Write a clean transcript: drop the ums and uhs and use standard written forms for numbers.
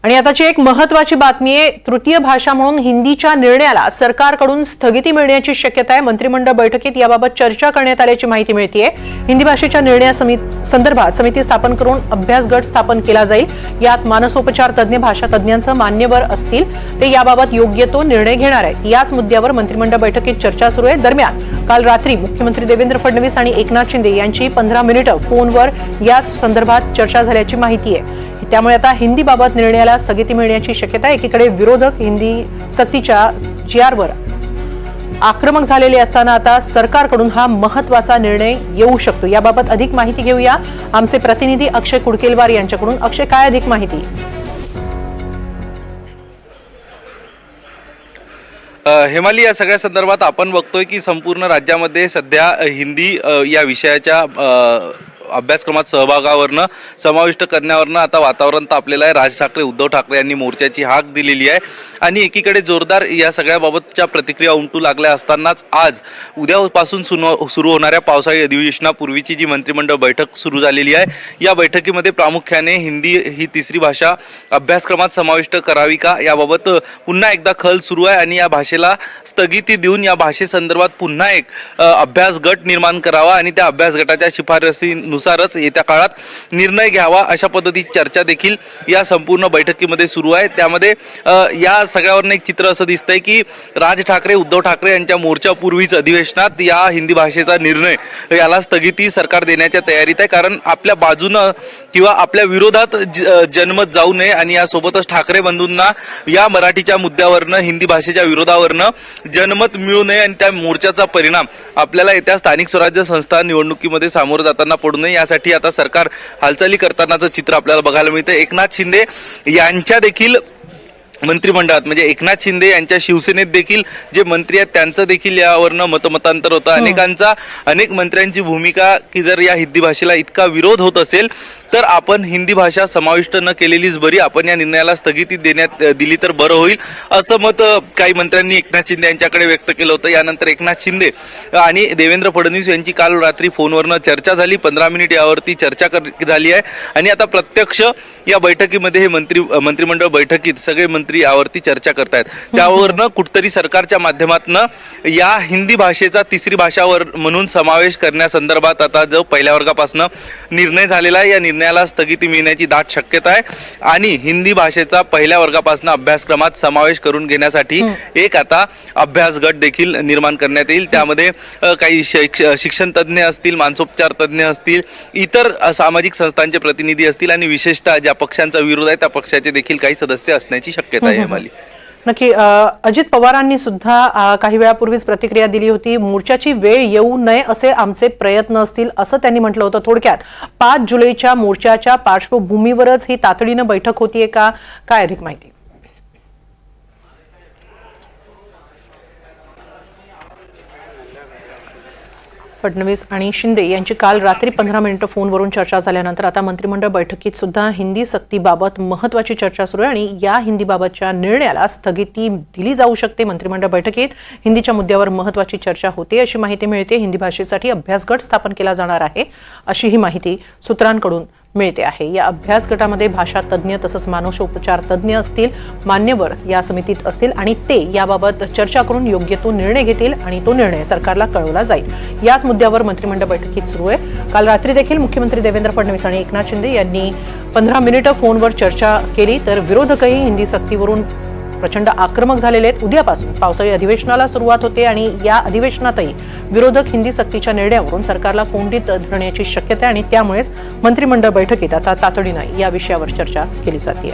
आणि आताची एक महत्त्वाची बातमी आहे। तृतीय भाषा म्हणून हिंदीच्या निर्णयाला सरकारकडून स्थगिती मिळण्याची शक्यता आहे। मंत्रिमंडळ बैठकीत याबाबत चर्चा करण्यात आल्याची माहिती मिळते आहे। हिंदी भाषेच्या निर्णयासंदर्भात समिती स्थापन करून अभ्यास गट स्थापन केला जाईल। यात मानसोपचार तज्ञ, भाषा तज्ञांचे मान्यवर असतील, ते याबाबत योग्य तो निर्णय घेणार आहेत। याच मुद्द्यावर मंत्रिमंडळ बैठकीत चर्चा सुरू आहे। दरम्यान काल रात्री मुख्यमंत्री देवेंद्र फडणवीस आणि एकनाथ शिंदे यांची 15 मिनिटे फोनवर याच संदर्भात चर्चा झाल्याची माहिती आहे। त्यामुळे आता हिंदी बाबत निर्णयाला स्थगिती मिळण्याची शक्यता आहे। एकीकडे विरोधक हिंदी सक्तीच्या जीआरवर आक्रमक झालेले असताना आता सरकारकडून हा महत्त्वाचा निर्णय येऊ शकतो। याबाबत अधिक माहिती घेऊया आमचे प्रतिनिधी अक्षय कुडकेलवार यांच्याकडून। अक्षय, काय अधिक माहिती? हेमाली, या सगळ्या संदर्भात आपण बघतोय की संपूर्ण राज्यामध्ये सध्या हिंदी या विषयाच्या अभ्यासक्रमात सहभागावरनं समाविष्ट करण्यावरनं आता वातावरण तापलेलं आहे। राज ठाकरे, उद्धव ठाकरे यांनी मोर्चाची हाक दिलेली आहे आणि एकीकडे जोरदार या सगळ्याबाबतच्या प्रतिक्रिया उमटू लागल्या असतानाच आज उद्यापासून सुरू होणाऱ्या पावसाळी अधिवेशनापूर्वीची जी मंत्रिमंडळ बैठक सुरू झालेली आहे, या बैठकीमध्ये प्रामुख्याने हिंदी ही तिसरी भाषा अभ्यासक्रमात समाविष्ट करावी का याबाबत पुन्हा एकदा खल सुरू आहे आणि या भाषेला स्थगिती देऊन या भाषेसंदर्भात पुन्हा एक अभ्यास गट निर्माण करावा आणि त्या अभ्यास गटाच्या शिफारसीनुसारच येत्या काळात निर्णय घ्यावा, अशा पद्धतीची चर्चा देखील या संपूर्ण बैठकीमध्ये सुरू आहे। त्यामध्ये या सगळ्यावरून एक चित्र असं दिसतंय की राज ठाकरे, उद्धव ठाकरे यांच्या मोर्चापूर्वीच अधिवेशनात या हिंदी भाषेचा निर्णय याला स्थगिती सरकार देण्याच्या तयारीत आहे। कारण आपल्या बाजूनं किंवा आपल्या विरोधात जनमत जाऊ नये आणि यासोबतच ठाकरे बंधूंना या मराठीच्या मुद्द्यावरनं, हिंदी भाषेच्या विरोधावरनं जनमत मिळू नये आणि त्या मोर्चाचा परिणाम आपल्याला येत्या स्थानिक स्वराज्य संस्था निवडणुकीमध्ये सामोरं जाताना पडू नये यासाठी आता सरकार हालचाली करतानाचं चित्र आपल्याला बघायला मिळतं। एकनाथ शिंदे यांच्या देखील मंत्रिमंडळात, म्हणजे एकनाथ शिंदे यांच्या शिवसेनेत देखील जे मंत्री आहेत त्यांचं देखील यावरनं मतमतांतर होतं। अनेक मंत्र्यांची भूमिका की जर या हिंदी भाषेला इतका विरोध होत असेल तर आपण हिंदी भाषा समाविष्ट न केलेलीच बरी, आपण या निर्णयाला स्थगिती दिली तर बरं होईल, असं मत काही मंत्र्यांनी एकनाथ शिंदे यांच्याकडे व्यक्त केलं होतं। यानंतर एकनाथ शिंदे आणि देवेंद्र फडणवीस यांची काल रात्री फोनवरनं चर्चा झाली। 15 मिनिट यावरती चर्चा झाली आहे आणि आता प्रत्यक्ष या बैठकीमध्ये हे मंत्रिमंडळ बैठकीत सगळे मंत्री यावरती चर्चा करतायत। त्यावरनं कुठतरी सरकारच्या माध्यमातून या हिंदी भाषेचा तिसरी भाषावर म्हणून समावेश करण्यासंदर्भात आता जो पहिल्या वर्गापासून निर्णय झालेला आहे, या निर्णयाला स्थगिती मिळण्याची दाट शक्यता आहे आणि हिंदी भाषेचा पहिल्या वर्गापासून अभ्यासक्रमात समावेश करून घेण्यासाठी एक आता अभ्यास गट देखील निर्माण करण्यात येईल। त्यामध्ये काही शिक्षण तज्ज्ञ असतील, मानसोपचार तज्ज्ञ असतील, इतर सामाजिक संस्थांचे प्रतिनिधी असतील आणि विशेषतः ज्या पक्षांचा विरोध आहे त्या पक्षाचे देखील काही सदस्य असण्याची शक्यता आहे। नक्की अजित पवारांनी सुद्धा काही वेळापूर्वीच प्रतिक्रिया दिली होती। मोर्चाची वेळ येऊ नये असे आमचे प्रयत्न असतील असं त्यांनी म्हटलं होतं। थोडक्यात 5 जुलैच्या मोर्चाच्या पार्श्वभूमीवरच ही तातडीनं बैठक होतीये का, काय अधिक माहिती? फडणवीस आणि शिंदे यांची काल रात्री 15 मिनिटं फोनवरून चर्चा झाल्यानंतर आता मंत्रिमंडळ बैठकीत सुद्धा हिंदी सक्तीबाबत महत्त्वाची चर्चा सुरू आहे आणि या हिंदीबाबतच्या निर्णयाला स्थगिती दिली जाऊ शकते। मंत्रिमंडळ बैठकीत हिंदीच्या मुद्द्यावर महत्त्वाची चर्चा होते अशी माहिती मिळते। हिंदी भाषेसाठी अभ्यास गट स्थापन केला जाणार आहे अशी ही माहिती सूत्रांकडून मिळते आहे। या अभ्यास गटामध्ये भाषा तज्ञ तसंच मानसोपचार तज्ञ असतील, मान्यवर या समितीत असतील आणि ते याबाबत चर्चा करून योग्य तो निर्णय घेतील आणि तो निर्णय सरकारला कळवला जाईल। याच मुद्द्यावर मंत्रिमंडळ बैठकीत सुरू आहे। काल रात्री देखील मुख्यमंत्री देवेंद्र फडणवीस आणि एकनाथ शिंदे यांनी 15 मिनिटं फोनवर चर्चा केली, तर विरोधकही हिंदी सक्तीवरून प्रचंड आक्रमक झालेले आहेत। उद्यापासून पावसाळी अधिवेशनाला सुरुवात होते आणि या अधिवेशनातही विरोधक हिंदी सक्तीच्या निर्णयावरून सरकारला कोंडीत धरण्याची शक्यता आहे आणि त्यामुळेच मंत्रिमंडळ बैठकीत आता तातडीनं या विषयावर चर्चा केली जाते।